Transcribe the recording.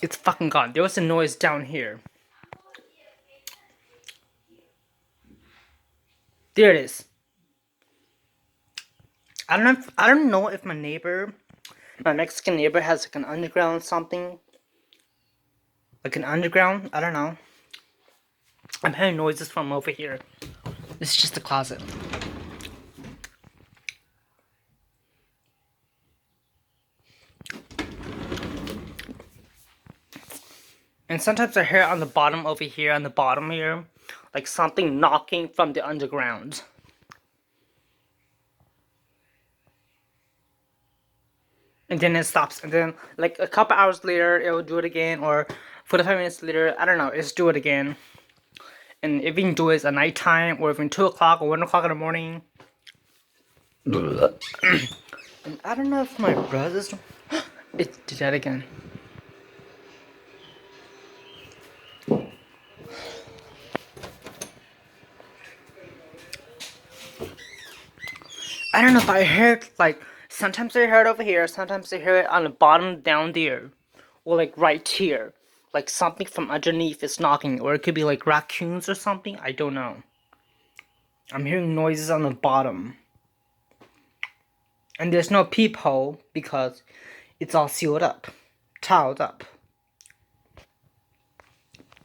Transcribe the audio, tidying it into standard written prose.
It's fucking gone. There was a noise down here. There it is. I don't know if my Mexican neighbor has like an underground something. Like an underground? I don't know. I'm hearing noises from over here. This is just a closet. And sometimes I hear it on the bottom over here, on the bottom here. Like something knocking from the underground. And then it stops. And then like a couple hours later, it will do it again. Or 45 minutes later, I don't know, it's do it again. And if you can do it at nighttime, or even 2 o'clock or 1 o'clock in the morning. And I don't know if my brother's... It did that again. I don't know if I heard, like, sometimes I hear it over here, sometimes I hear it on the bottom down there. Or like right here. Like something from underneath is knocking. Or it could be like raccoons or something, I don't know. I'm hearing noises on the bottom. And there's no peephole because it's all sealed up. Tiled up.